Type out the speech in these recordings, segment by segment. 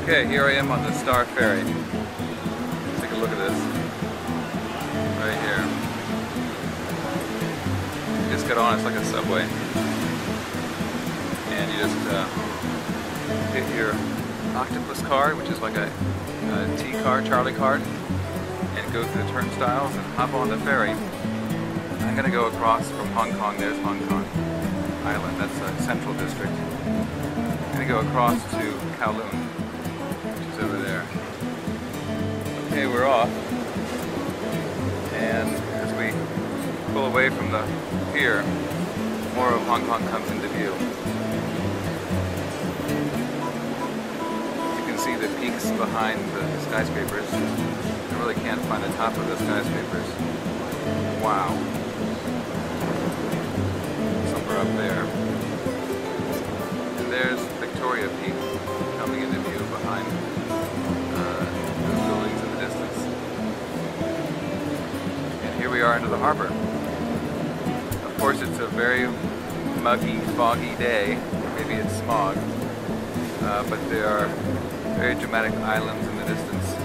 Okay, here I am on the Star Ferry. Take a look at this. Right here. You just get on, it's like a subway. And you just hit your octopus card, which is like a T card, Charlie card, and go through the turnstiles and hop on the ferry. I'm going to go across from Hong Kong. There's Hong Kong Island. That's a central district. I'm going to go across to Kowloon, which is over there. Okay, we're off. And as we pull away from the pier, more of Hong Kong comes into view. You can see the peaks behind the skyscrapers. I really can't find the top of the skyscrapers. Wow. Somewhere up there. And there's Victoria Peak coming into view behind those buildings in the distance. And here we are into the harbor. Of course, it's a very muggy, foggy day. Maybe it's smog. But there are very dramatic islands in the distance.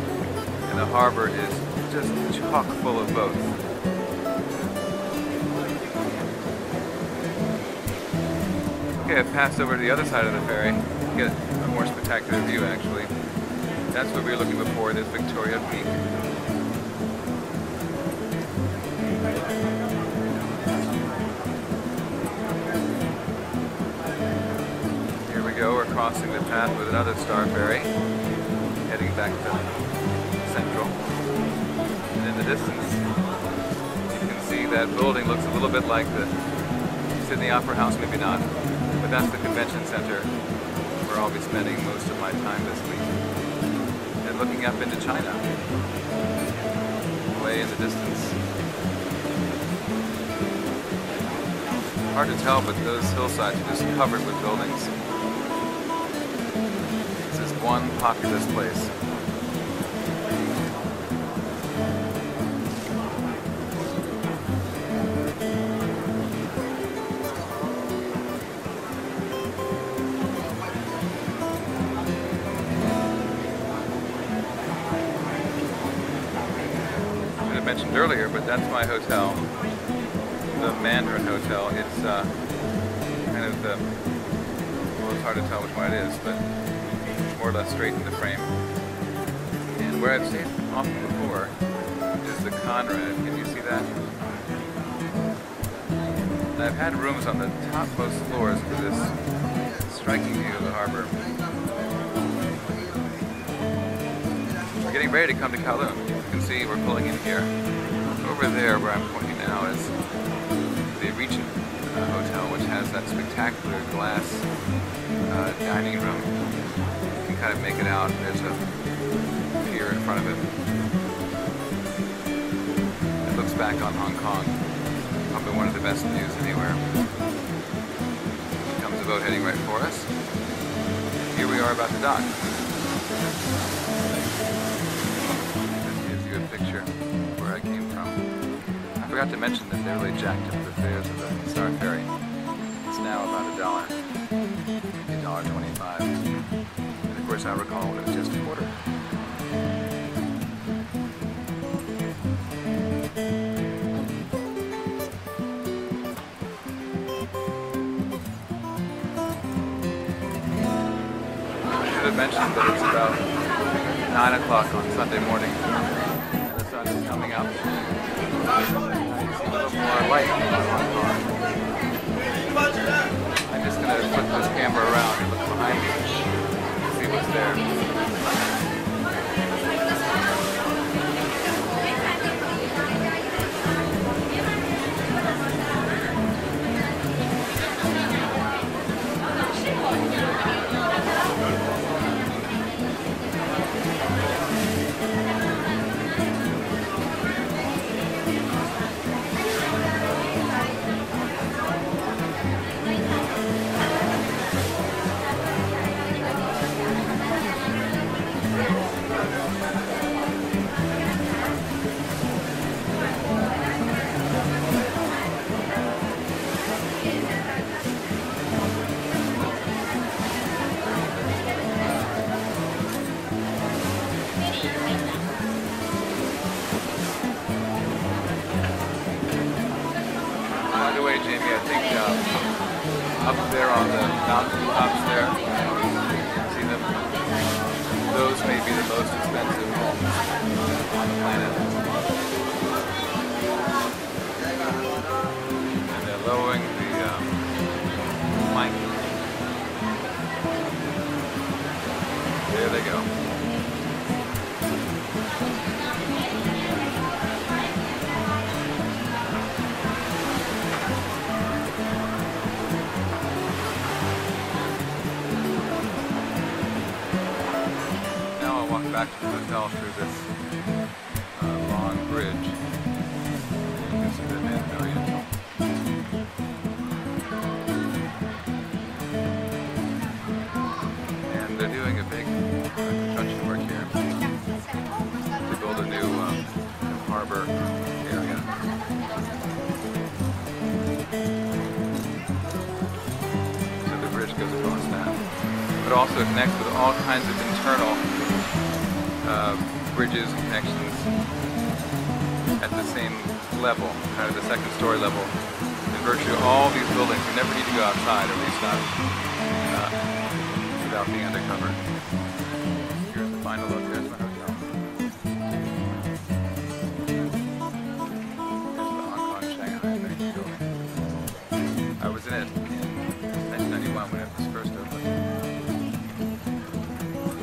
And the harbor is just chock full of boats. Okay, I've passed over to the other side of the ferry to get a more spectacular view, actually. That's what we were looking before, this Victoria Peak. Here we go, we're crossing the path with another Star Ferry, heading back to Central. And in the distance, you can see that building looks a little bit like the Sydney Opera House, maybe not. But that's the convention center where I'll be spending most of my time this week. And looking up into China, way in the distance. Hard to tell, but those hillsides are just covered with buildings. This is one populous place. Mentioned earlier, but that's my hotel, the Mandarin Hotel. It's kind of the, well, it's hard to tell which one it is, but more or less straight in the frame. And where I've stayed often before is the Conrad. Can you see that? And I've had rooms on the topmost floors for this striking view of the harbor. We're getting ready to come to Kowloon. You can see we're pulling in here. Over there, where I'm pointing now, is the Regent Hotel, which has that spectacular glass dining room. You can kind of make it out. There's a pier in front of it. It looks back on Hong Kong. Probably one of the best views anywhere. Here comes a boat heading right for us. Here we are about to dock. Picture where I came from. I forgot to mention that they really jacked up the fares of the Star Ferry. It's now about $1, maybe $1.25. And of course I recall it was just a quarter. I should have mentioned that it's about 9 o'clock on Sunday morning. Coming up. You see a little more light on Hong Kong. I'm just going to flip this camera around and look behind me and see what's there. mountain tops there. See them? Those may be the most expensive homes on the planet. And they're lowering the plank. There they go. Back to the hotel through this long bridge. You can see the main pavilion. And they're doing a big construction work here to build a new harbor area. So the bridge goes across that. But also it connects with all kinds of internal bridges and connections at the same level, kind of the second story level. In virtually all these buildings, you never need to go outside, at least not without being undercover. Here's the final look. There's my hotel. Here's the Hong Kong Shanghai building. I was in it in 1991 when it was first opened.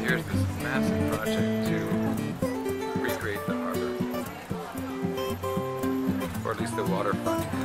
Here's this massive project to recreate the harbor, or at least the waterfront.